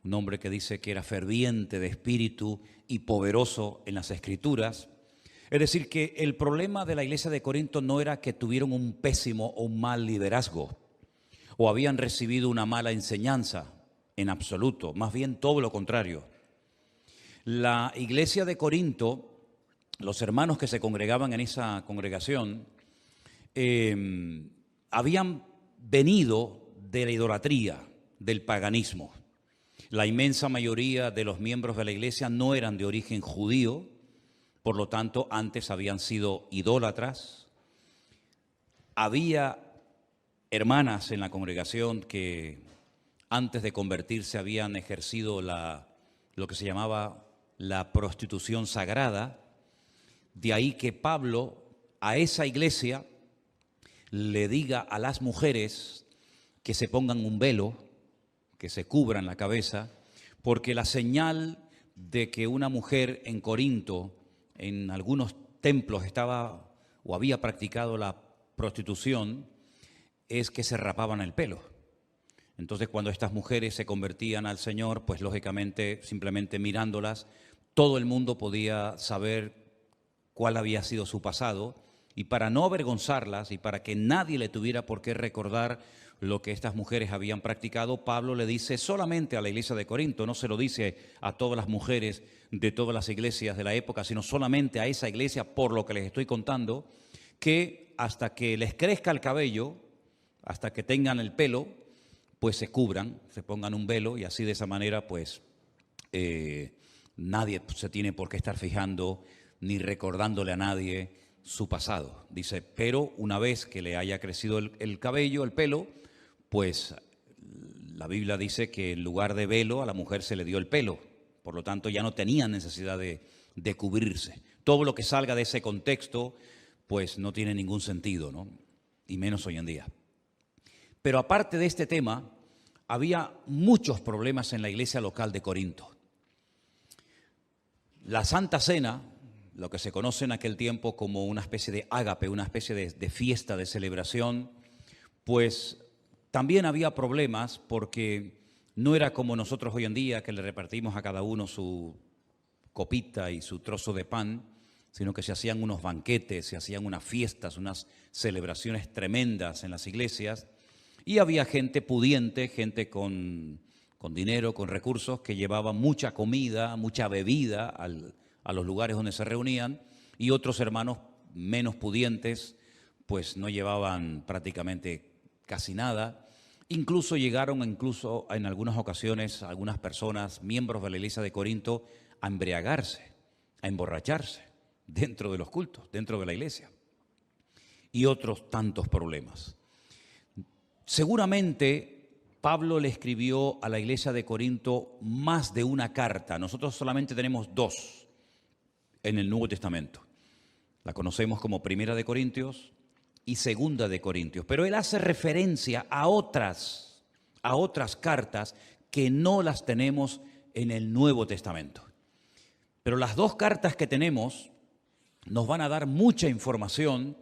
un hombre que dice que era ferviente de espíritu y poderoso en las Escrituras. Es decir, que el problema de la iglesia de Corinto no era que tuvieron un pésimo o un mal liderazgo o habían recibido una mala enseñanza, en absoluto, más bien todo lo contrario. La iglesia de Corinto, los hermanos que se congregaban en esa congregación, habían venido de la idolatría, del paganismo. La inmensa mayoría de los miembros de la iglesia no eran de origen judío, por lo tanto, antes habían sido idólatras. Había hermanas en la congregación que antes de convertirse habían ejercido lo que se llamaba la prostitución sagrada. De ahí que Pablo a esa iglesia le diga a las mujeres que se pongan un velo, que se cubran la cabeza, porque la señal de que una mujer en Corinto, en algunos templos estaba o había practicado la prostitución, es que se rapaban el pelo. Entonces, cuando estas mujeres se convertían al Señor, pues lógicamente, simplemente mirándolas, todo el mundo podía saber cuál había sido su pasado, y para no avergonzarlas y para que nadie le tuviera por qué recordar lo que estas mujeres habían practicado, Pablo le dice solamente a la iglesia de Corinto, no se lo dice a todas las mujeres de todas las iglesias de la época, sino solamente a esa iglesia, por lo que les estoy contando, que hasta que les crezca el cabello, hasta que tengan el pelo, pues se cubran, se pongan un velo, y así de esa manera pues nadie se tiene por qué estar fijando ni recordándole a nadie su pasado. Dice, pero una vez que le haya crecido el cabello, el pelo, pues la Biblia dice que en lugar de velo a la mujer se le dio el pelo. Por lo tanto, ya no tenía necesidad de cubrirse. Todo lo que salga de ese contexto, pues no tiene ningún sentido, ¿no? Y menos hoy en día. Pero aparte de este tema, había muchos problemas en la iglesia local de Corinto. La Santa Cena, lo que se conoce en aquel tiempo como una especie de ágape, una especie de fiesta, de celebración, pues también había problemas porque no era como nosotros hoy en día, que le repartimos a cada uno su copita y su trozo de pan, sino que se hacían unos banquetes, se hacían unas fiestas, unas celebraciones tremendas en las iglesias, y había gente pudiente, gente con dinero, con recursos, que llevaba mucha comida, mucha bebida a los lugares donde se reunían, y otros hermanos menos pudientes pues no llevaban prácticamente casi nada. Incluso llegaron en algunas ocasiones algunas personas, miembros de la iglesia de Corinto, a embriagarse, a emborracharse dentro de los cultos, dentro de la iglesia, y otros tantos problemas. Seguramente Pablo le escribió a la iglesia de Corinto más de una carta. Nosotros solamente tenemos dos en el Nuevo Testamento. La conocemos como Primera de Corintios y Segunda de Corintios. Pero él hace referencia a otras cartas que no las tenemos en el Nuevo Testamento. Pero las dos cartas que tenemos nos van a dar mucha información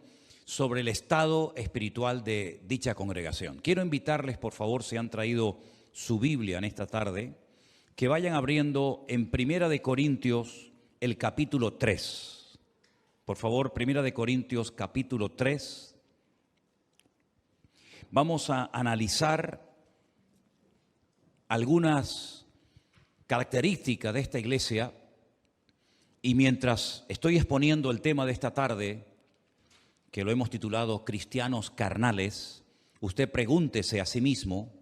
sobre el estado espiritual de dicha congregación. Quiero invitarles, por favor, si han traído su Biblia en esta tarde, que vayan abriendo en Primera de Corintios el capítulo 3. Por favor, Primera de Corintios capítulo 3. Vamos a analizar algunas características de esta iglesia, y mientras estoy exponiendo el tema de esta tarde, que lo hemos titulado Cristianos Carnales, usted pregúntese a sí mismo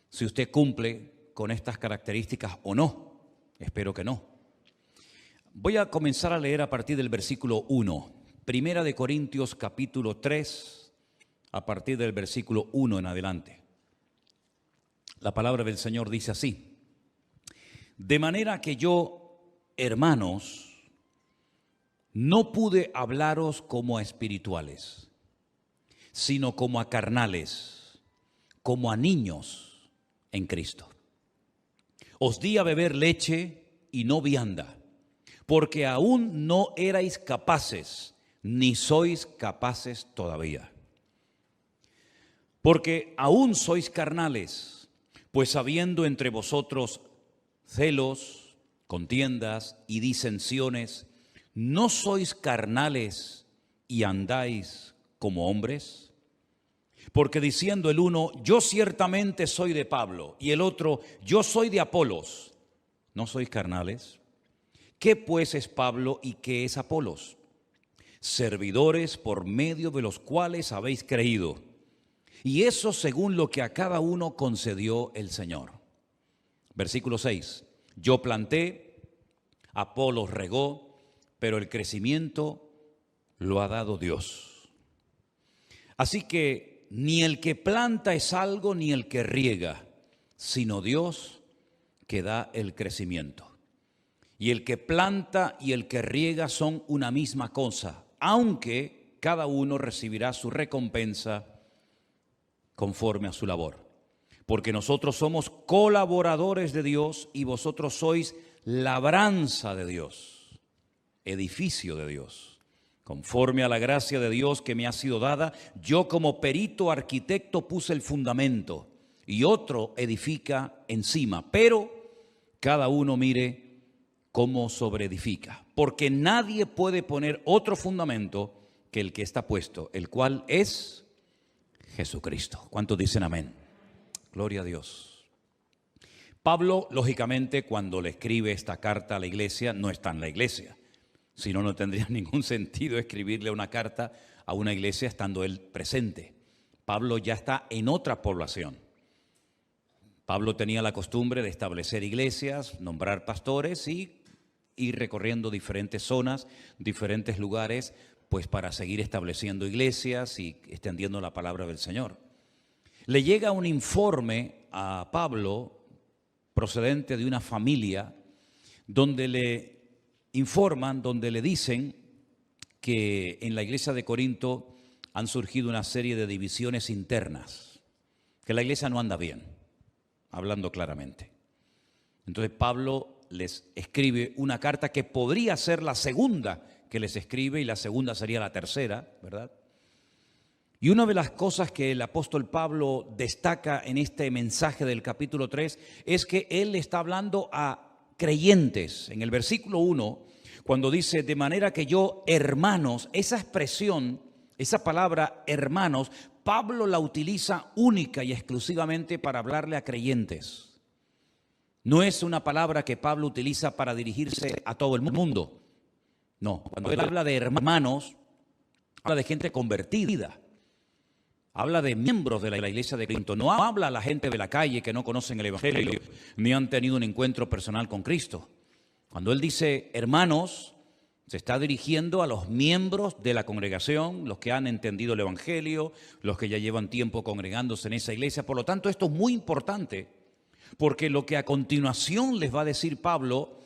si usted cumple con estas características o no. Espero que no. Voy a comenzar a leer a partir del versículo 1. Primera de Corintios capítulo 3, a partir del versículo 1 en adelante. La palabra del Señor dice así: de manera que yo, hermanos, no pude hablaros como a espirituales, sino como a carnales, como a niños en Cristo. Os di a beber leche y no vianda, porque aún no erais capaces, ni sois capaces todavía. Porque aún sois carnales, pues habiendo entre vosotros celos, contiendas y disensiones, ¿no sois carnales y andáis como hombres? Porque diciendo el uno, yo ciertamente soy de Pablo, y el otro, yo soy de Apolos, ¿no sois carnales? ¿Qué pues es Pablo y qué es Apolos? Servidores por medio de los cuales habéis creído, y eso según lo que a cada uno concedió el Señor. Versículo 6, yo planté, Apolos regó, pero el crecimiento lo ha dado Dios. Así que ni el que planta es algo, ni el que riega, sino Dios que da el crecimiento. Y el que planta y el que riega son una misma cosa, aunque cada uno recibirá su recompensa conforme a su labor. Porque nosotros somos colaboradores de Dios y vosotros sois labranza de Dios, edificio de Dios. Conforme a la gracia de Dios que me ha sido dada, yo como perito arquitecto puse el fundamento y otro edifica encima, pero cada uno mire cómo sobreedifica, porque nadie puede poner otro fundamento que el que está puesto, el cual es Jesucristo. ¿Cuántos dicen amén? Gloria a Dios. Pablo, lógicamente, cuando le escribe esta carta a la iglesia, no está en la iglesia. Si no, no tendría ningún sentido escribirle una carta a una iglesia estando él presente. Pablo ya está en otra población. Pablo tenía la costumbre de establecer iglesias, nombrar pastores y ir recorriendo diferentes zonas, diferentes lugares, pues para seguir estableciendo iglesias y extendiendo la palabra del Señor. Le llega un informe a Pablo procedente de una familia donde le informan, donde le dicen que en la iglesia de Corinto han surgido una serie de divisiones internas, que la iglesia no anda bien, hablando claramente. Entonces Pablo les escribe una carta que podría ser la segunda que les escribe y la segunda sería la tercera, ¿verdad? Y una de las cosas que el apóstol Pablo destaca en este mensaje del capítulo 3 es que él está hablando a creyentes. En el versículo 1, cuando dice, de manera que yo, hermanos, esa expresión, esa palabra hermanos, Pablo la utiliza única y exclusivamente para hablarle a creyentes. No es una palabra que Pablo utiliza para dirigirse a todo el mundo. No, cuando él habla de hermanos, habla de gente convertida. Habla de miembros de la iglesia de Corinto. No habla a la gente de la calle que no conocen el evangelio, ni han tenido un encuentro personal con Cristo. Cuando él dice hermanos, se está dirigiendo a los miembros de la congregación, los que han entendido el evangelio, los que ya llevan tiempo congregándose en esa iglesia. Por lo tanto, esto es muy importante, porque lo que a continuación les va a decir Pablo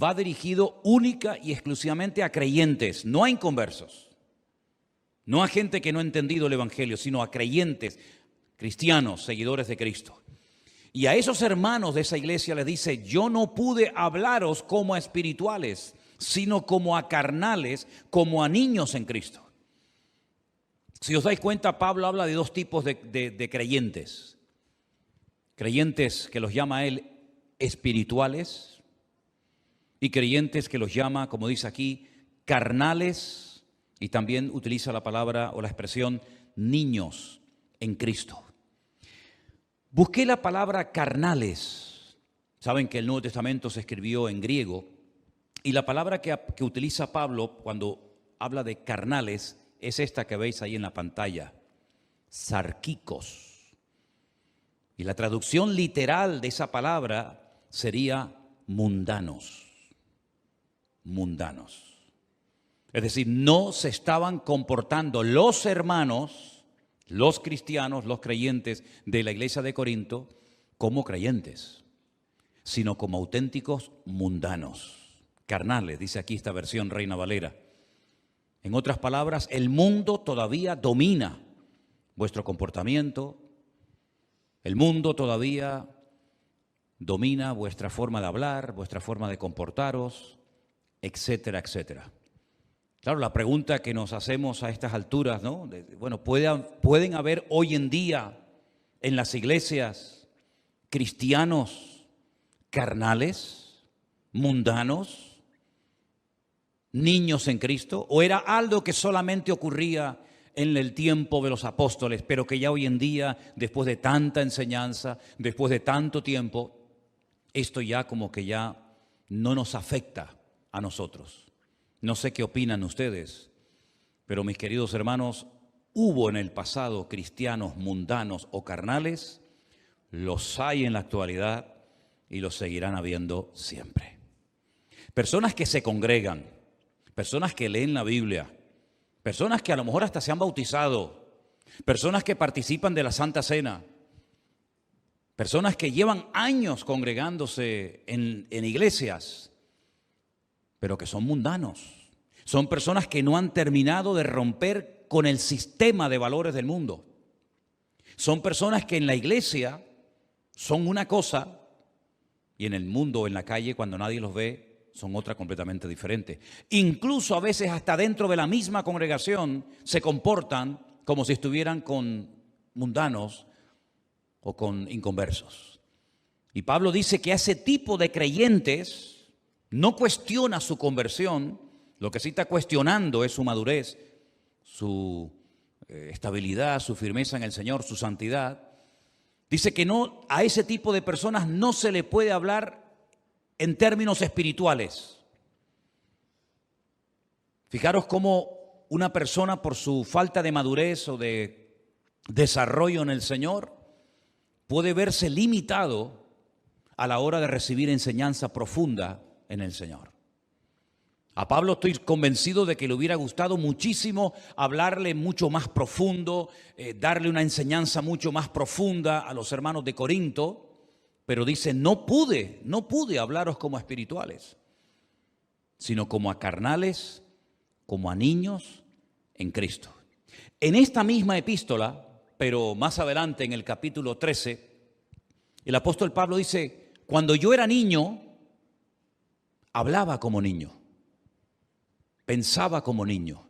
va dirigido única y exclusivamente a creyentes, no a inconversos. No a gente que no ha entendido el evangelio, sino a creyentes, cristianos, seguidores de Cristo. Y a esos hermanos de esa iglesia les dice, yo no pude hablaros como a espirituales, sino como a carnales, como a niños en Cristo. Si os dais cuenta, Pablo habla de dos tipos de creyentes. Creyentes que los llama él espirituales y creyentes que los llama, como dice aquí, carnales. Y también utiliza la palabra o la expresión niños en Cristo. Busqué la palabra carnales. Saben que el Nuevo Testamento se escribió en griego. Y la palabra que utiliza Pablo cuando habla de carnales es esta que veis ahí en la pantalla. Sarquicos. Y la traducción literal de esa palabra sería mundanos. Mundanos. Es decir, no se estaban comportando los hermanos, los cristianos, los creyentes de la iglesia de Corinto como creyentes, sino como auténticos mundanos, carnales, dice aquí esta versión Reina Valera. En otras palabras, el mundo todavía domina vuestro comportamiento, el mundo todavía domina vuestra forma de hablar, vuestra forma de comportaros, etcétera, etcétera. Claro, la pregunta que nos hacemos a estas alturas, ¿no? Bueno, ¿pueden haber hoy en día en las iglesias cristianos carnales, mundanos, niños en Cristo? ¿O era algo que solamente ocurría en el tiempo de los apóstoles, pero que ya hoy en día, después de tanta enseñanza, después de tanto tiempo, esto ya como que ya no nos afecta a nosotros? No sé qué opinan ustedes, pero mis queridos hermanos, hubo en el pasado cristianos mundanos o carnales, los hay en la actualidad y los seguirán habiendo siempre. Personas que se congregan, personas que leen la Biblia, personas que a lo mejor hasta se han bautizado, personas que participan de la Santa Cena, personas que llevan años congregándose en iglesias, pero que son mundanos. Son personas que no han terminado de romper con el sistema de valores del mundo. Son personas que en la iglesia son una cosa y en el mundo, en la calle, cuando nadie los ve, son otra completamente diferente. Incluso a veces hasta dentro de la misma congregación se comportan como si estuvieran con mundanos o con inconversos. Y Pablo dice que a ese tipo de creyentes no cuestiona su conversión, lo que sí está cuestionando es su madurez, su estabilidad, su firmeza en el Señor, su santidad. Dice que no, a ese tipo de personas no se le puede hablar en términos espirituales. Fijaros cómo una persona por su falta de madurez o de desarrollo en el Señor puede verse limitado a la hora de recibir enseñanza profunda en el Señor. A Pablo estoy convencido de que le hubiera gustado muchísimo hablarle mucho más profundo, darle una enseñanza mucho más profunda a los hermanos de Corinto, pero dice, no pude hablaros como a espirituales, sino como a carnales, como a niños en Cristo. En esta misma epístola, pero más adelante en el capítulo 13, el apóstol Pablo dice, cuando yo era niño, hablaba como niño, pensaba como niño,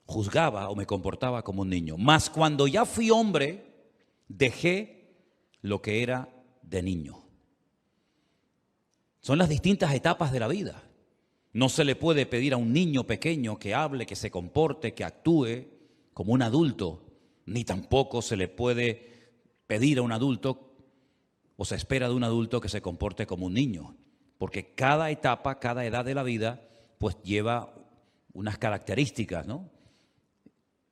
juzgaba o me comportaba como un niño. Mas cuando ya fui hombre, dejé lo que era de niño. Son las distintas etapas de la vida. No se le puede pedir a un niño pequeño que hable, que se comporte, que actúe como un adulto, ni tampoco se le puede pedir a un adulto o se espera de un adulto que se comporte como un niño, porque cada etapa, cada edad de la vida, pues lleva unas características, ¿no?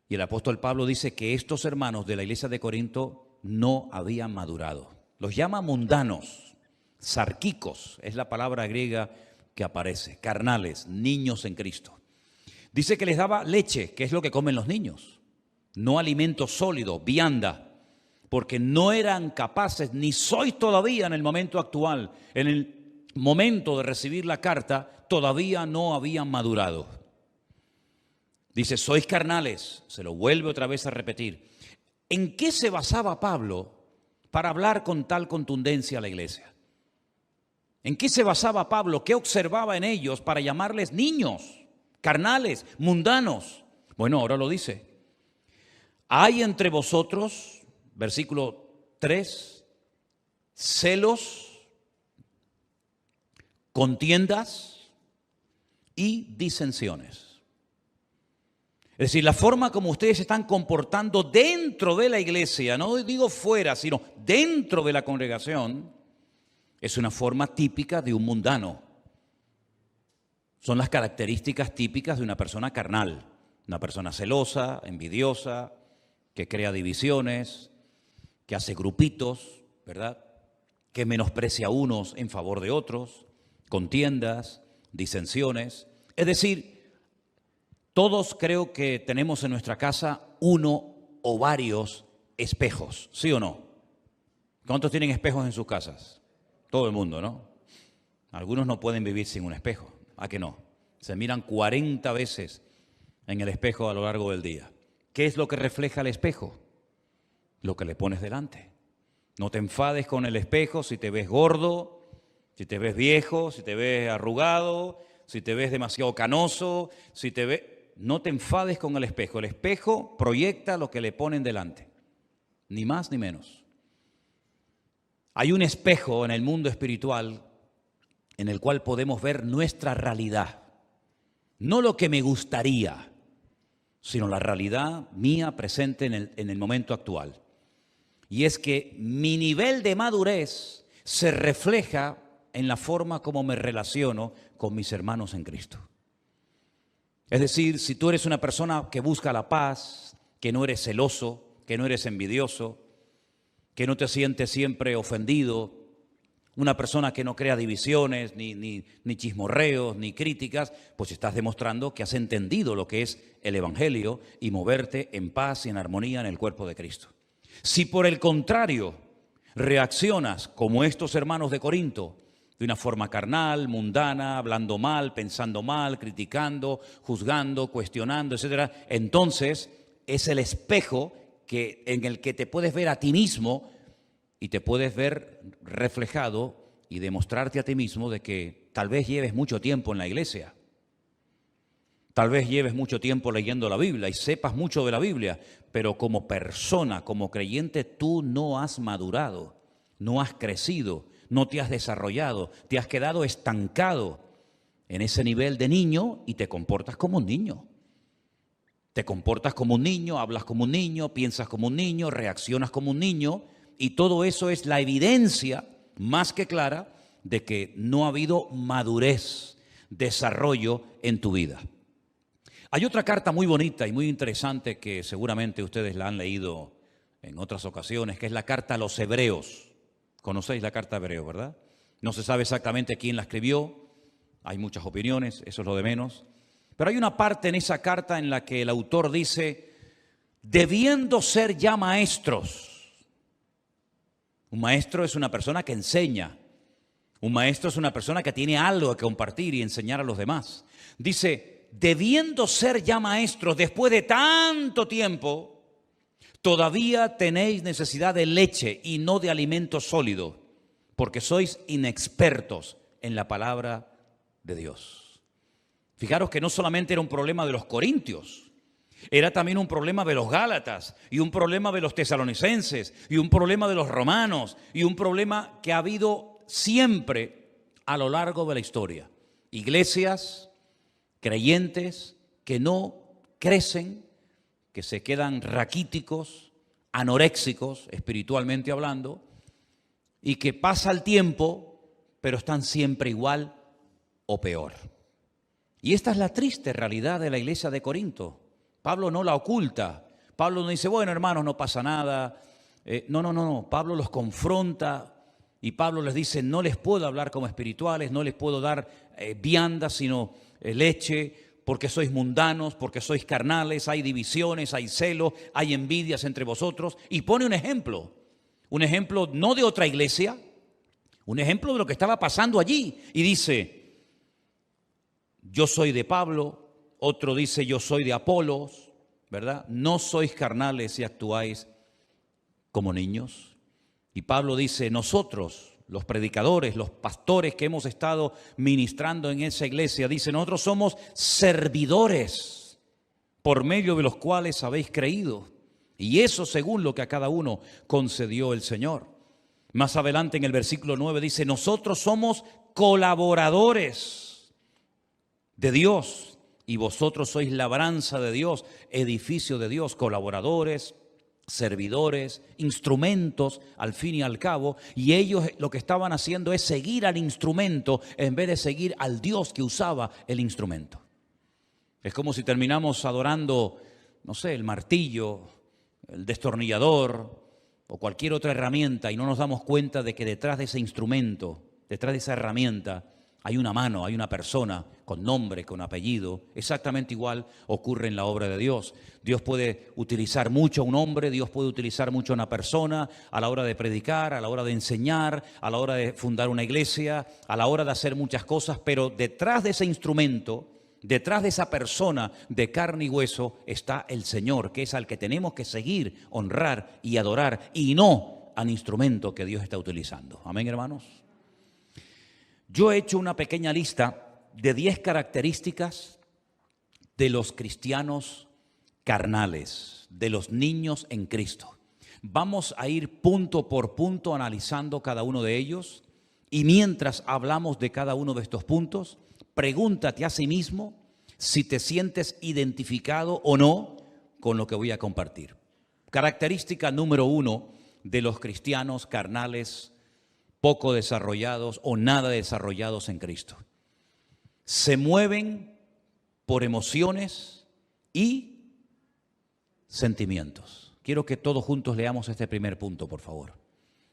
Y el apóstol Pablo dice que estos hermanos de la iglesia de Corinto no habían madurado. Los llama mundanos, sarquicos, es la palabra griega que aparece, carnales, niños en Cristo. Dice que les daba leche, que es lo que comen los niños, no alimento sólido, vianda, porque no eran capaces, ni sois todavía en el momento actual, en el momento de recibir la carta, todavía no habían madurado. Dice, sois carnales, se lo vuelve otra vez a repetir. ¿En qué se basaba Pablo para hablar con tal contundencia a la iglesia? ¿En qué se basaba Pablo? ¿Qué observaba en ellos para llamarles niños, carnales, mundanos? Bueno, ahora lo dice. Hay entre vosotros, versículo 3, celos, contiendas y disensiones. Es decir, la forma como ustedes se están comportando dentro de la iglesia, no digo fuera, sino dentro de la congregación, es una forma típica de un mundano. Son las características típicas de una persona carnal, una persona celosa, envidiosa, que crea divisiones, que hace grupitos, ¿verdad? Que menosprecia a unos en favor de otros, contiendas, disensiones. Es decir, todos creo que tenemos en nuestra casa uno o varios espejos, ¿sí o no? ¿Cuántos tienen espejos en sus casas? Todo el mundo, ¿no? Algunos no pueden vivir sin un espejo. ¿A qué no? Se miran 40 veces en el espejo a lo largo del día. ¿Qué es lo que refleja el espejo? Lo que le pones delante. No te enfades con el espejo si te ves gordo, si te ves viejo, si te ves arrugado, si te ves demasiado canoso, si te ves... No te enfades con el espejo. El espejo proyecta lo que le ponen delante. Ni más ni menos. Hay un espejo en el mundo espiritual en el cual podemos ver nuestra realidad. No lo que me gustaría, sino la realidad mía presente en el momento actual. Y es que mi nivel de madurez se refleja en la forma como me relaciono con mis hermanos en Cristo. Es decir, si tú eres una persona que busca la paz, que no eres celoso, que no eres envidioso, que no te sientes siempre ofendido, una persona que no crea divisiones, ni chismorreos, ni críticas, pues estás demostrando que has entendido lo que es el Evangelio y moverte en paz y en armonía en el cuerpo de Cristo. Si por el contrario reaccionas como estos hermanos de Corinto, de una forma carnal, mundana, hablando mal, pensando mal, criticando, juzgando, cuestionando, etc., entonces es el espejo en el que te puedes ver a ti mismo y te puedes ver reflejado y demostrarte a ti mismo de que tal vez lleves mucho tiempo en la iglesia, tal vez lleves mucho tiempo leyendo la Biblia y sepas mucho de la Biblia, pero como persona, como creyente, tú no has madurado, no has crecido, no te has desarrollado, te has quedado estancado en ese nivel de niño y te comportas como un niño. Te comportas como un niño, hablas como un niño, piensas como un niño, reaccionas como un niño, y todo eso es la evidencia más que clara de que no ha habido madurez, desarrollo en tu vida. Hay otra carta muy bonita y muy interesante que seguramente ustedes la han leído en otras ocasiones, que es la carta a los Hebreos. Conocéis la carta a Hebreos, ¿verdad? No se sabe exactamente quién la escribió, hay muchas opiniones, eso es lo de menos. Pero hay una parte en esa carta en la que el autor dice, debiendo ser ya maestros. Un maestro es una persona que enseña. Un maestro es una persona que tiene algo que compartir y enseñar a los demás. Dice, debiendo ser ya maestros después de tanto tiempo, todavía tenéis necesidad de leche y no de alimento sólido, porque sois inexpertos en la palabra de Dios. Fijaros que no solamente era un problema de los corintios, era también un problema de los gálatas y un problema de los tesalonicenses y un problema de los romanos y un problema que ha habido siempre a lo largo de la historia. Iglesias, creyentes que no crecen, que se quedan raquíticos, anoréxicos, espiritualmente hablando, y que pasa el tiempo, pero están siempre igual o peor. Y esta es la triste realidad de la iglesia de Corinto. Pablo no la oculta. Pablo no dice, bueno, hermanos, no pasa nada. No. Pablo los confronta y Pablo les dice, no les puedo hablar como espirituales, no les puedo dar vianda, sino leche, porque sois mundanos, porque sois carnales, hay divisiones, hay celos, hay envidias entre vosotros. Y pone un ejemplo no de otra iglesia, un ejemplo de lo que estaba pasando allí. Y dice, yo soy de Pablo, otro dice yo soy de Apolos, ¿verdad? No sois carnales y actuáis como niños. Y Pablo dice, nosotros, los predicadores, los pastores que hemos estado ministrando en esa iglesia, dice, nosotros somos servidores por medio de los cuales habéis creído. Y eso según lo que a cada uno concedió el Señor. Más adelante en el versículo 9 dice, nosotros somos colaboradores de Dios y vosotros sois labranza de Dios, edificio de Dios, colaboradores, servidores, instrumentos al fin y al cabo, y ellos lo que estaban haciendo es seguir al instrumento en vez de seguir al Dios que usaba el instrumento. Es como si terminamos adorando, no sé, el martillo, el destornillador o cualquier otra herramienta y no nos damos cuenta de que detrás de ese instrumento, detrás de esa herramienta, hay una mano, hay una persona con nombre, con apellido. Exactamente igual ocurre en la obra de Dios. Dios puede utilizar mucho a un hombre, Dios puede utilizar mucho a una persona a la hora de predicar, a la hora de enseñar, a la hora de fundar una iglesia, a la hora de hacer muchas cosas, pero detrás de ese instrumento, detrás de esa persona de carne y hueso está el Señor, que es al que tenemos que seguir, honrar y adorar, y no al instrumento que Dios está utilizando. Amén, hermanos. Yo he hecho una pequeña lista de 10 características de los cristianos carnales, de los niños en Cristo. Vamos a ir punto por punto analizando cada uno de ellos Y mientras hablamos de cada uno de estos puntos, pregúntate a sí mismo si te sientes identificado o no con lo que voy a compartir. Característica número 1 de los cristianos carnales, poco desarrollados o nada desarrollados en Cristo. Se mueven por emociones y sentimientos. Quiero que todos juntos leamos este primer punto, por favor.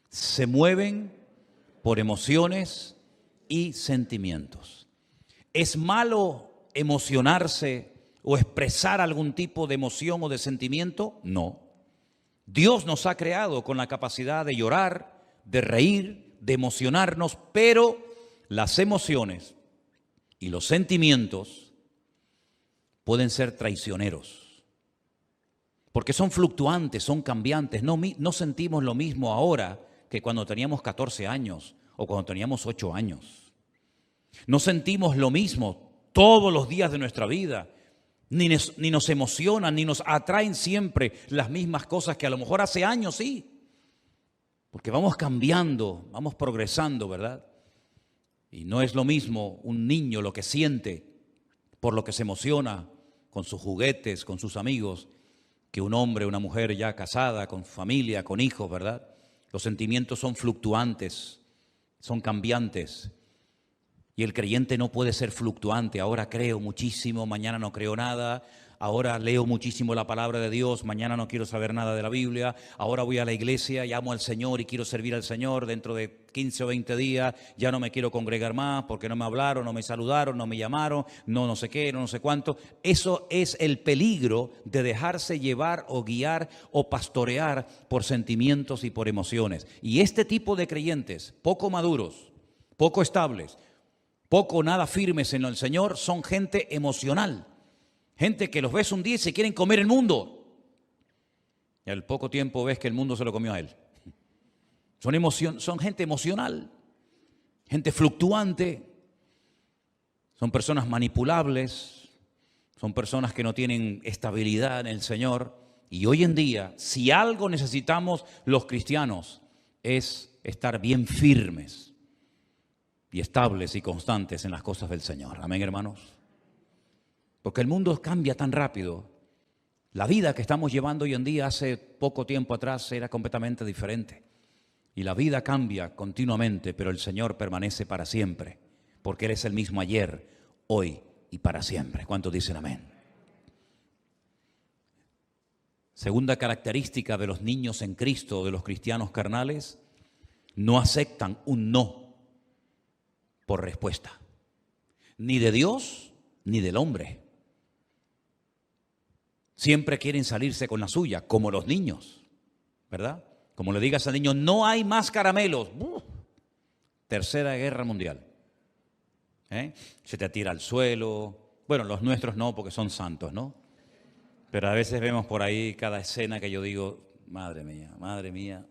Se mueven por emociones y sentimientos. ¿Es malo emocionarse o expresar algún tipo de emoción o de sentimiento? No. Dios nos ha creado con la capacidad de llorar, de reír, de emocionarnos, pero las emociones y los sentimientos pueden ser traicioneros, porque son fluctuantes, son cambiantes. No sentimos lo mismo ahora que cuando teníamos 14 años o cuando teníamos 8 años. No sentimos lo mismo todos los días de nuestra vida. Ni nos emocionan, ni nos atraen siempre las mismas cosas que a lo mejor hace años sí. Porque vamos cambiando, vamos progresando, ¿verdad? Y no es lo mismo un niño lo que siente, por lo que se emociona con sus juguetes, con sus amigos, que un hombre, una mujer ya casada, con familia, con hijos, ¿verdad? Los sentimientos son fluctuantes, son cambiantes. Y el creyente no puede ser fluctuante. Ahora creo muchísimo, mañana no creo nada. Ahora leo muchísimo la palabra de Dios, mañana no quiero saber nada de la Biblia. Ahora voy a la iglesia y amo al Señor y quiero servir al Señor. Dentro de 15 o 20 días ya no me quiero congregar más porque no me hablaron, no me saludaron, no me llamaron, no sé qué, no sé cuánto. Eso es el peligro de dejarse llevar o guiar o pastorear por sentimientos y por emociones. Y este tipo de creyentes, poco maduros, poco estables, poco o nada firmes en el Señor, son gente emocional. Gente que los ves un día y se quieren comer el mundo. Y al poco tiempo ves que el mundo se lo comió a él. Son gente emocional, gente fluctuante, son personas manipulables, son personas que no tienen estabilidad en el Señor. Y hoy en día, si algo necesitamos los cristianos, es estar bien firmes y estables y constantes en las cosas del Señor. Amén, hermanos. Porque el mundo cambia tan rápido. La vida que estamos llevando hoy en día, hace poco tiempo atrás, era completamente diferente. Y la vida cambia continuamente, pero el Señor permanece para siempre, porque Él es el mismo ayer, hoy y para siempre. ¿Cuántos dicen amén? Segunda característica de los niños en Cristo, de los cristianos carnales, no aceptan un no por respuesta, ni de Dios ni del hombre. Siempre quieren salirse con la suya, como los niños, ¿verdad? Como le digas al niño, no hay más caramelos. Tercera Guerra Mundial. Se te tira al suelo. Bueno, los nuestros no, porque son santos, ¿no? Pero a veces vemos por ahí cada escena que yo digo, madre mía,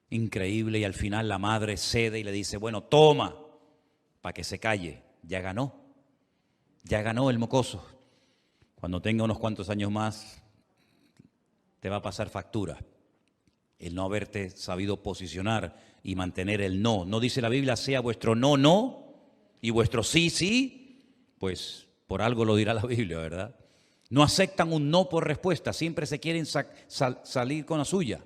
increíble. Y al final la madre cede y le dice, bueno, toma, para que se calle. Ya ganó el mocoso. Cuando tenga unos cuantos años más, te va a pasar factura el no haberte sabido posicionar y mantener el no. No dice la Biblia, sea vuestro no, no, y vuestro sí, sí, pues por algo lo dirá la Biblia, ¿verdad? No aceptan un no por respuesta, siempre se quieren salir con la suya.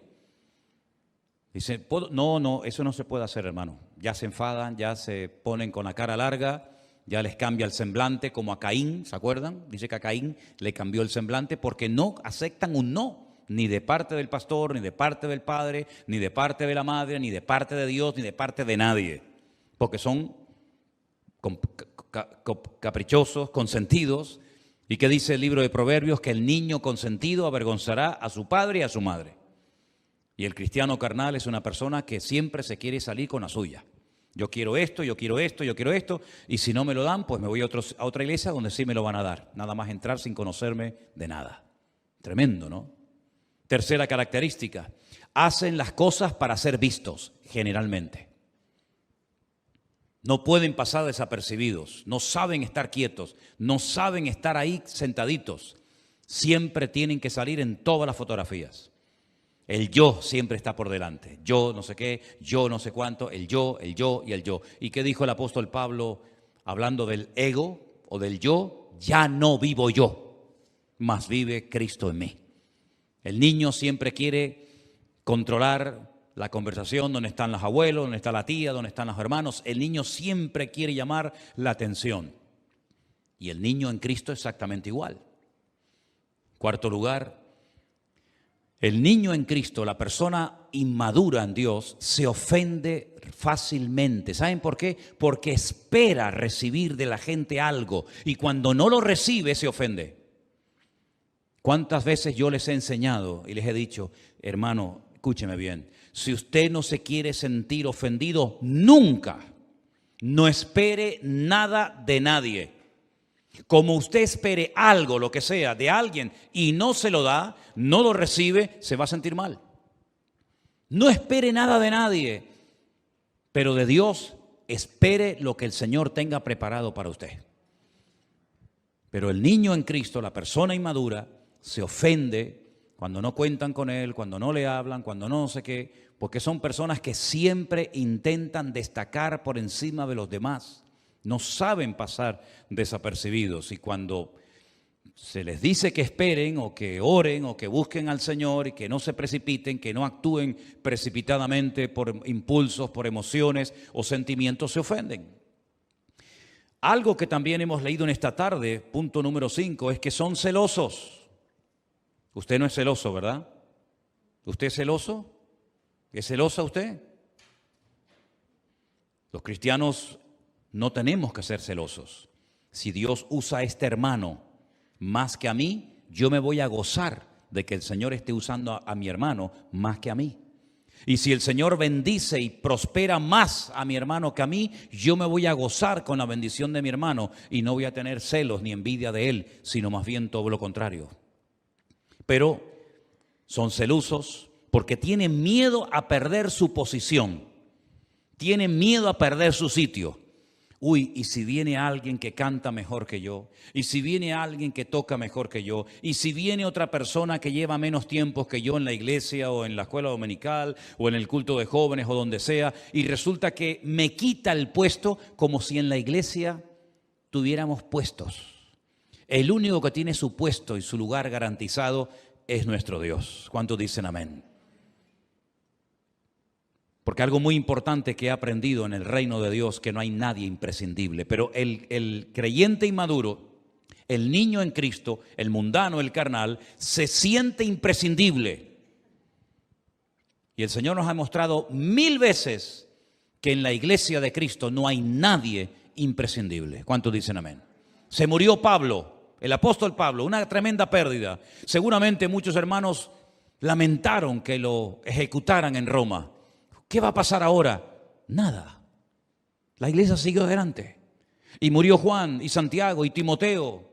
Dicen, no, eso no se puede hacer, hermano. Ya se enfadan, ya se ponen con la cara larga, ya les cambia el semblante, como a Caín, ¿se acuerdan? Dice que a Caín le cambió el semblante porque no aceptan un no. Ni de parte del pastor, ni de parte del padre, ni de parte de la madre, ni de parte de Dios, ni de parte de nadie. Porque son caprichosos, consentidos. ¿Y qué dice el libro de Proverbios? Que el niño consentido avergonzará a su padre y a su madre. Y el cristiano carnal es una persona que siempre se quiere salir con la suya. Yo quiero esto, yo quiero esto, yo quiero esto. Y si no me lo dan, pues me voy a otra iglesia donde sí me lo van a dar. Nada más entrar sin conocerme de nada. Tremendo, ¿no? Tercera característica, hacen las cosas para ser vistos, generalmente. No pueden pasar desapercibidos, no saben estar quietos, no saben estar ahí sentaditos. Siempre tienen que salir en todas las fotografías. El yo siempre está por delante. Yo no sé qué, yo no sé cuánto, el yo y el yo. ¿Y qué dijo el apóstol Pablo hablando del ego o del yo? Ya no vivo yo, mas vive Cristo en mí. El niño siempre quiere controlar la conversación, donde están los abuelos, donde está la tía, donde están los hermanos. El niño siempre quiere llamar la atención. Y el niño en Cristo es exactamente igual. Cuarto lugar, el niño en Cristo, la persona inmadura en Dios, se ofende fácilmente. ¿Saben por qué? Porque espera recibir de la gente algo y cuando no lo recibe se ofende. ¿Cuántas veces yo les he enseñado y les he dicho, hermano, escúcheme bien, si usted no se quiere sentir ofendido, nunca, no espere nada de nadie. Como usted espere algo, lo que sea, de alguien y no se lo da, no lo recibe, se va a sentir mal. No espere nada de nadie, pero de Dios espere lo que el Señor tenga preparado para usted. Pero el niño en Cristo, la persona inmadura, se ofende cuando no cuentan con él, cuando no le hablan, cuando no sé qué, porque son personas que siempre intentan destacar por encima de los demás. No saben pasar desapercibidos y cuando se les dice que esperen o que oren o que busquen al Señor y que no se precipiten, que no actúen precipitadamente por impulsos, por emociones o sentimientos, se ofenden. Algo que también hemos leído en esta tarde, punto número 5, es que son celosos. Usted no es celoso, ¿verdad? ¿Usted es celoso? ¿Es celosa usted? Los cristianos no tenemos que ser celosos. Si Dios usa a este hermano más que a mí, yo me voy a gozar de que el Señor esté usando a mi hermano más que a mí. Y si el Señor bendice y prospera más a mi hermano que a mí, yo me voy a gozar con la bendición de mi hermano y no voy a tener celos ni envidia de él, sino más bien todo lo contrario. Pero son celosos porque tienen miedo a perder su posición, tienen miedo a perder su sitio. Uy, y si viene alguien que canta mejor que yo, y si viene alguien que toca mejor que yo, y si viene otra persona que lleva menos tiempo que yo en la iglesia o en la escuela dominical o en el culto de jóvenes o donde sea, y resulta que me quita el puesto como si en la iglesia tuviéramos puestos. El único que tiene su puesto y su lugar garantizado es nuestro Dios. ¿Cuántos dicen amén? Porque algo muy importante que he aprendido en el reino de Dios, que no hay nadie imprescindible, pero el creyente inmaduro, el niño en Cristo, el mundano, el carnal, se siente imprescindible. Y el Señor nos ha mostrado 1000 veces que en la iglesia de Cristo no hay nadie imprescindible. ¿Cuántos dicen amén? Se murió Pablo, el apóstol Pablo, una tremenda pérdida. Seguramente muchos hermanos lamentaron que lo ejecutaran en Roma. ¿Qué va a pasar ahora? Nada. La iglesia siguió adelante. Y murió Juan y Santiago y Timoteo.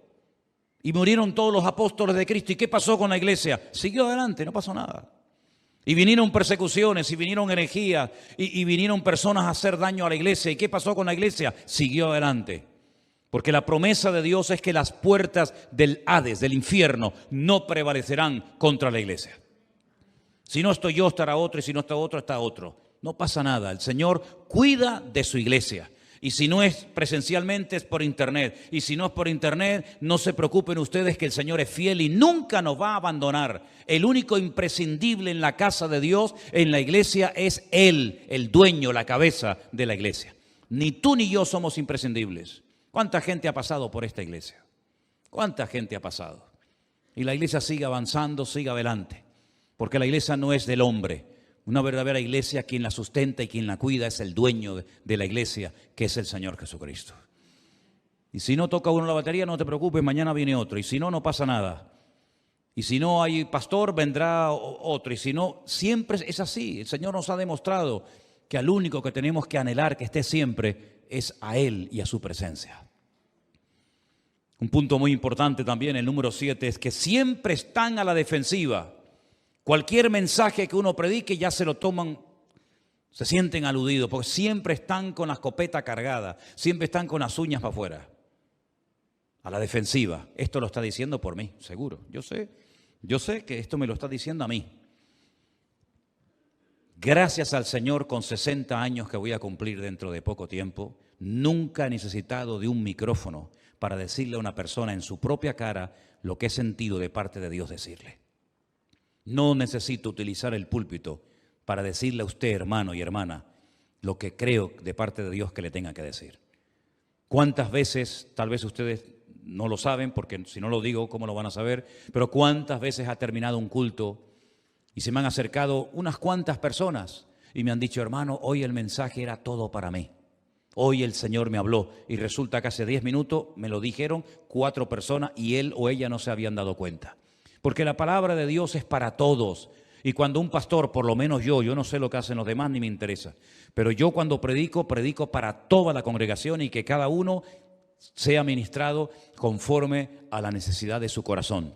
Y murieron todos los apóstoles de Cristo. ¿Y qué pasó con la iglesia? Siguió adelante, no pasó nada. Y vinieron persecuciones, y vinieron herejías, y vinieron personas a hacer daño a la iglesia. ¿Y qué pasó con la iglesia? Siguió adelante. Porque la promesa de Dios es que las puertas del Hades, del infierno, no prevalecerán contra la iglesia. Si no estoy yo, estará otro, y si no está otro, está otro. No pasa nada, el Señor cuida de su iglesia. Y si no es presencialmente, es por internet. Y si no es por internet, no se preocupen ustedes que el Señor es fiel y nunca nos va a abandonar. El único imprescindible en la casa de Dios, en la iglesia, es Él, el dueño, la cabeza de la iglesia. Ni tú ni yo somos imprescindibles. ¿Cuánta gente ha pasado por esta iglesia? ¿Cuánta gente ha pasado? Y la iglesia sigue avanzando, sigue adelante. Porque la iglesia no es del hombre. Una verdadera iglesia, quien la sustenta y quien la cuida es el dueño de la iglesia, que es el Señor Jesucristo. Y si no toca uno la batería, no te preocupes, mañana viene otro. Y si no, no pasa nada. Y si no hay pastor, vendrá otro. Y si no, siempre es así. El Señor nos ha demostrado que al único que tenemos que anhelar que esté siempre es a Él y a su presencia. Un punto muy importante también, el número 7, es que siempre están a la defensiva. Cualquier mensaje que uno predique ya se lo toman, se sienten aludidos, porque siempre están con la escopeta cargada, siempre están con las uñas para afuera, a la defensiva. Esto lo está diciendo por mí, seguro. Yo sé que esto me lo está diciendo a mí. Gracias al Señor, con 60 años que voy a cumplir dentro de poco tiempo, nunca he necesitado de un micrófono para decirle a una persona en su propia cara lo que he sentido de parte de Dios decirle. No necesito utilizar el púlpito para decirle a usted, hermano y hermana, lo que creo de parte de Dios que le tenga que decir. ¿Cuántas veces, tal vez ustedes no lo saben, porque si no lo digo, ¿cómo lo van a saber? Pero ¿cuántas veces ha terminado un culto y se me han acercado unas cuantas personas y me han dicho, hermano, hoy el mensaje era todo para mí? Hoy el Señor me habló y resulta que hace 10 minutos me lo dijeron 4 personas y él o ella no se habían dado cuenta. Porque la palabra de Dios es para todos. Y cuando un pastor, por lo menos yo no sé lo que hacen los demás ni me interesa, pero yo cuando predico para toda la congregación y que cada uno sea ministrado conforme a la necesidad de su corazón.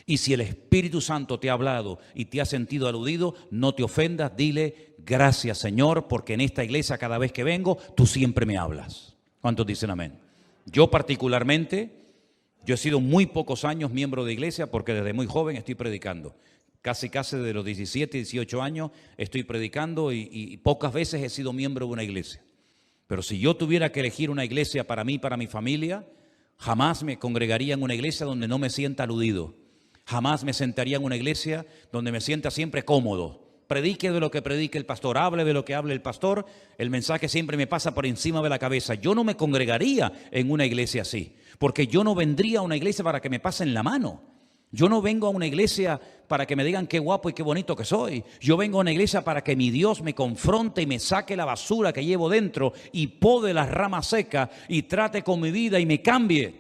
Y si el Espíritu Santo te ha hablado y te ha sentido aludido, no te ofendas, dile gracias Señor, porque en esta iglesia cada vez que vengo, tú siempre me hablas. ¿Cuántos dicen amén? Yo particularmente, yo he sido muy pocos años miembro de iglesia porque desde muy joven estoy predicando. Casi de los 17, 18 años estoy predicando y pocas veces he sido miembro de una iglesia. Pero si yo tuviera que elegir una iglesia para mí, para mi familia, jamás me congregaría en una iglesia donde no me sienta aludido. Jamás me sentaría en una iglesia donde me sienta siempre cómodo. Predique de lo que predique el pastor, hable de lo que hable el pastor, el mensaje siempre me pasa por encima de la cabeza. Yo no me congregaría en una iglesia así, porque yo no vendría a una iglesia para que me pasen la mano. Yo no vengo a una iglesia para que me digan qué guapo y qué bonito que soy. Yo vengo a una iglesia para que mi Dios me confronte y me saque la basura que llevo dentro y pode las ramas secas y trate con mi vida y me cambie.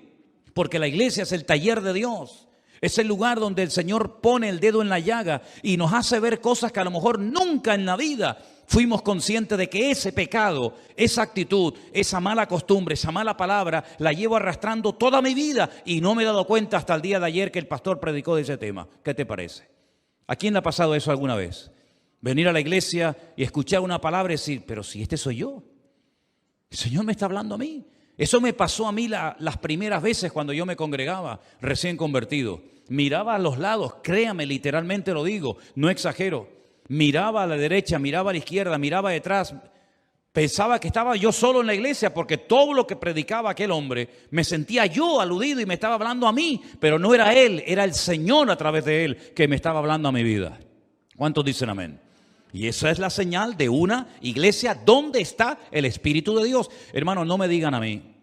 Porque la iglesia es el taller de Dios. Es el lugar donde el Señor pone el dedo en la llaga y nos hace ver cosas que a lo mejor nunca en la vida fuimos conscientes de que ese pecado, esa actitud, esa mala costumbre, esa mala palabra, la llevo arrastrando toda mi vida y no me he dado cuenta hasta el día de ayer que el pastor predicó de ese tema. ¿Qué te parece? ¿A quién le ha pasado eso alguna vez? Venir a la iglesia y escuchar una palabra y decir, pero si este soy yo, el Señor me está hablando a mí. Eso me pasó a mí las primeras veces cuando yo me congregaba, recién convertido. Miraba a los lados, créame, literalmente lo digo, no exagero. Miraba a la derecha, miraba a la izquierda, miraba detrás. Pensaba que estaba yo solo en la iglesia porque todo lo que predicaba aquel hombre, me sentía yo aludido y me estaba hablando a mí. Pero no era él, era el Señor a través de él que me estaba hablando a mi vida. ¿Cuántos dicen amén? Y esa es la señal de una iglesia donde está el Espíritu de Dios. Hermano, no me digan a mí,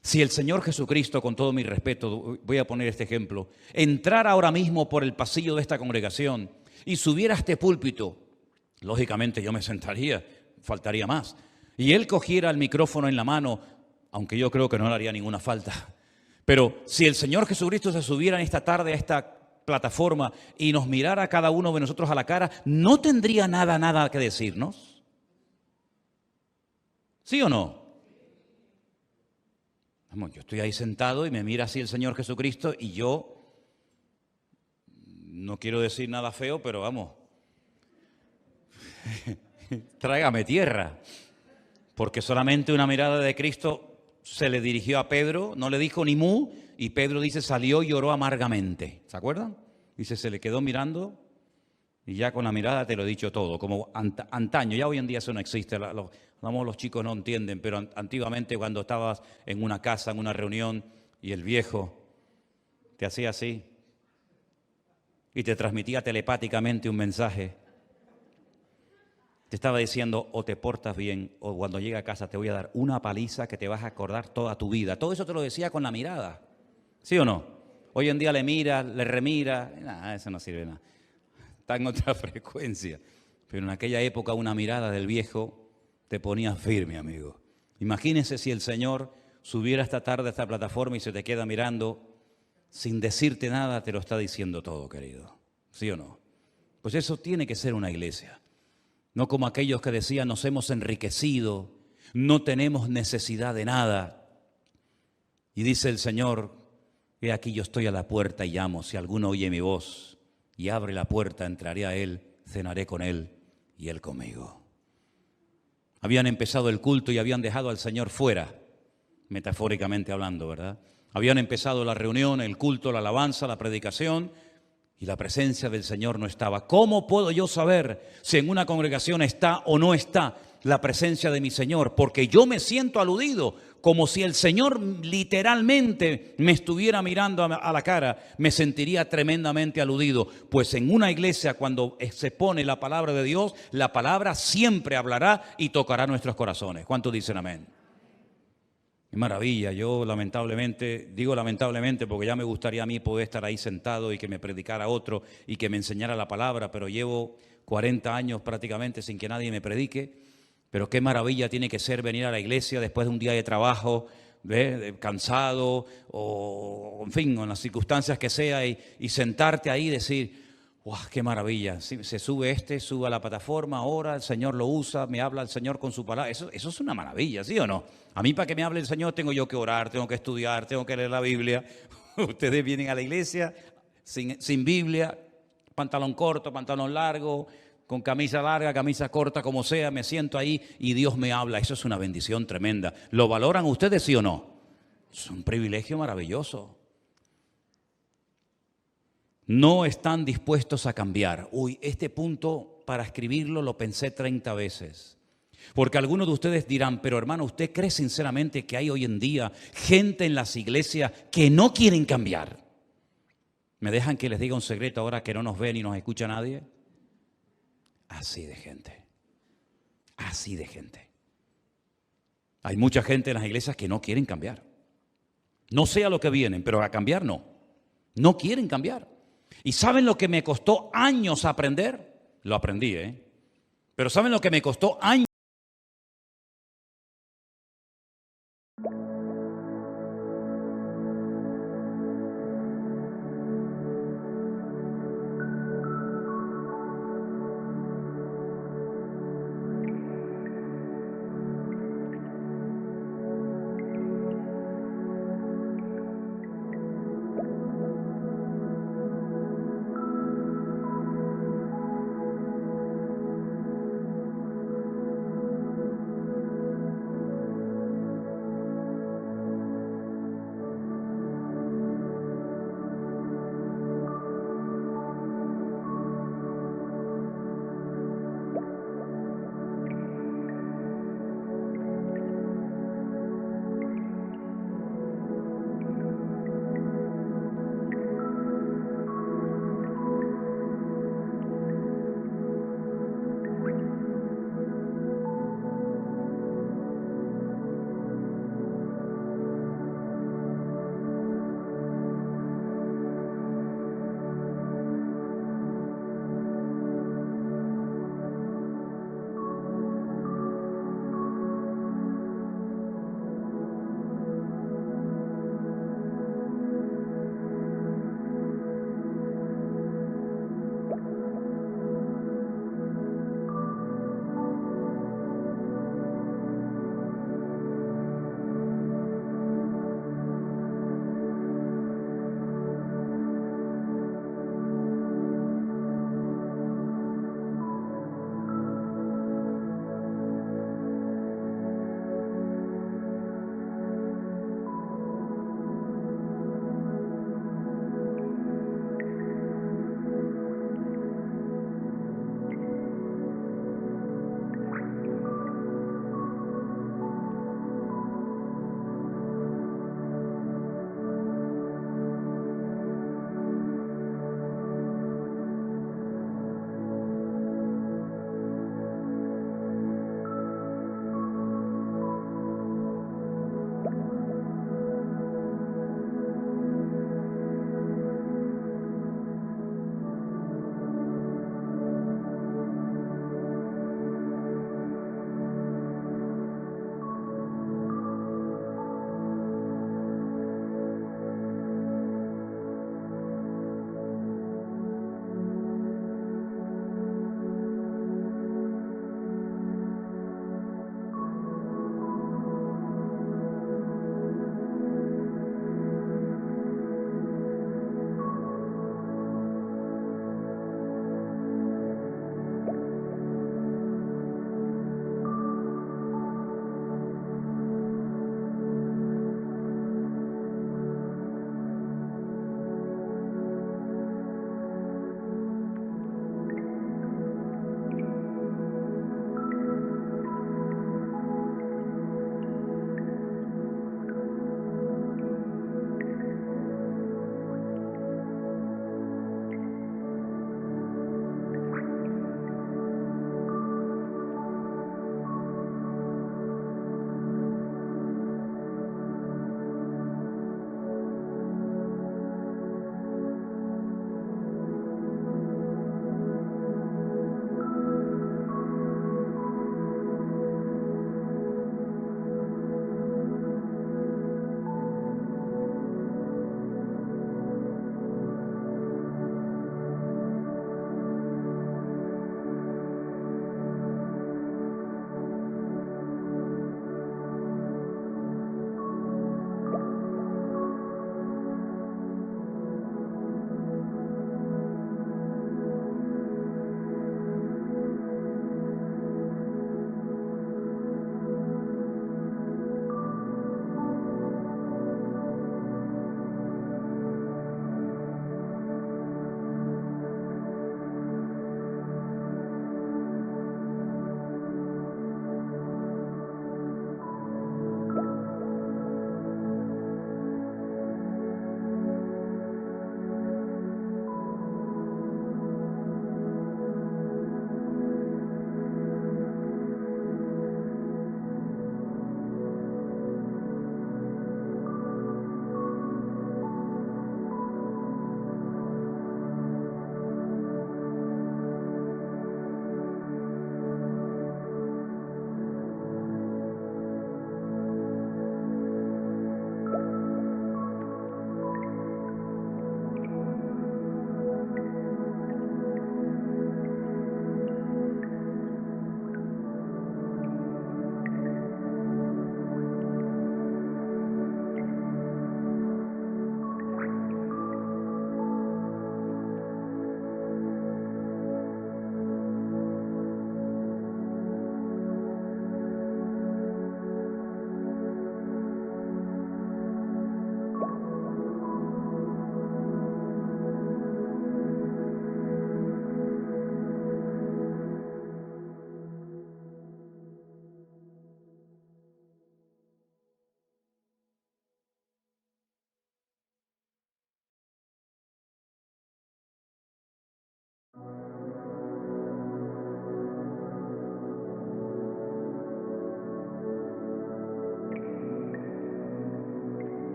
si el Señor Jesucristo, con todo mi respeto, voy a poner este ejemplo, entrara ahora mismo por el pasillo de esta congregación y subiera a este púlpito, lógicamente yo me sentaría, faltaría más. Y Él cogiera el micrófono en la mano, aunque yo creo que no le haría ninguna falta. Pero si el Señor Jesucristo se subiera en esta tarde a esta plataforma y nos mirara a cada uno de nosotros a la cara, ¿no tendría nada que decirnos? ¿Sí o no? Vamos, yo estoy ahí sentado y me mira así el Señor Jesucristo y yo, no quiero decir nada feo, pero vamos, tráigame tierra, porque solamente una mirada de Cristo se le dirigió a Pedro, no le dijo ni mu, y Pedro dice salió y lloró amargamente. ¿Se acuerdan? Dice, se le quedó mirando y ya con la mirada te lo he dicho todo, como antaño. Ya hoy en día eso no existe, los chicos no entienden, pero antiguamente cuando estabas en una casa, en una reunión, y el viejo te hacía así y te transmitía telepáticamente un mensaje, te estaba diciendo o te portas bien o cuando llegue a casa te voy a dar una paliza que te vas a acordar toda tu vida. Todo eso te lo decía con la mirada. ¿Sí o no? Hoy en día le mira, le remira, nada, eso no sirve nada. Está en otra frecuencia. Pero en aquella época una mirada del viejo te ponía firme, amigo. Imagínense si el Señor subiera esta tarde a esta plataforma y se te queda mirando, sin decirte nada, te lo está diciendo todo, querido. ¿Sí o no? Pues eso tiene que ser una iglesia. No como aquellos que decían, nos hemos enriquecido, no tenemos necesidad de nada. Y dice el Señor, he aquí yo estoy a la puerta y llamo, si alguno oye mi voz y abre la puerta, entraré a él, cenaré con él y él conmigo. Habían empezado el culto y habían dejado al Señor fuera, metafóricamente hablando, ¿verdad? Habían empezado la reunión, el culto, la alabanza, la predicación, y la presencia del Señor no estaba. ¿Cómo puedo yo saber si en una congregación está o no está la presencia de mi Señor? Porque yo me siento aludido, como si el Señor literalmente me estuviera mirando a la cara. Me sentiría tremendamente aludido. Pues en una iglesia, cuando se pone la palabra de Dios, la palabra siempre hablará y tocará nuestros corazones. ¿Cuántos dicen amén? Qué maravilla. Yo lamentablemente, digo lamentablemente porque ya me gustaría a mí poder estar ahí sentado y que me predicara otro y que me enseñara la palabra, pero llevo 40 años prácticamente sin que nadie me predique. Pero qué maravilla tiene que ser venir a la iglesia después de un día de trabajo, cansado o en fin, en las circunstancias que sea, y sentarte ahí y decir, ¡wow, qué maravilla! Se sube a la plataforma, ora, el Señor lo usa, me habla el Señor con su palabra. Eso es una maravilla, ¿sí o no? A mí, para que me hable el Señor, tengo yo que orar, tengo que estudiar, tengo que leer la Biblia. Ustedes vienen a la iglesia sin Biblia, pantalón corto, pantalón largo, con camisa larga, camisa corta, como sea, me siento ahí y Dios me habla. Eso es una bendición tremenda. ¿Lo valoran ustedes, sí o no? Es un privilegio maravilloso. No están dispuestos a cambiar. Uy, este punto para escribirlo lo pensé 30 veces. Porque algunos de ustedes dirán, pero hermano, ¿usted cree sinceramente que hay hoy en día gente en las iglesias que no quieren cambiar? ¿Me dejan que les diga un secreto ahora que no nos ve ni nos escucha nadie? Así de gente. Así de gente. Hay mucha gente en las iglesias que no quieren cambiar. No sé a lo que vienen, pero a cambiar no. No quieren cambiar. ¿Y saben lo que me costó años aprender? Lo aprendí, Pero ¿saben lo que me costó años?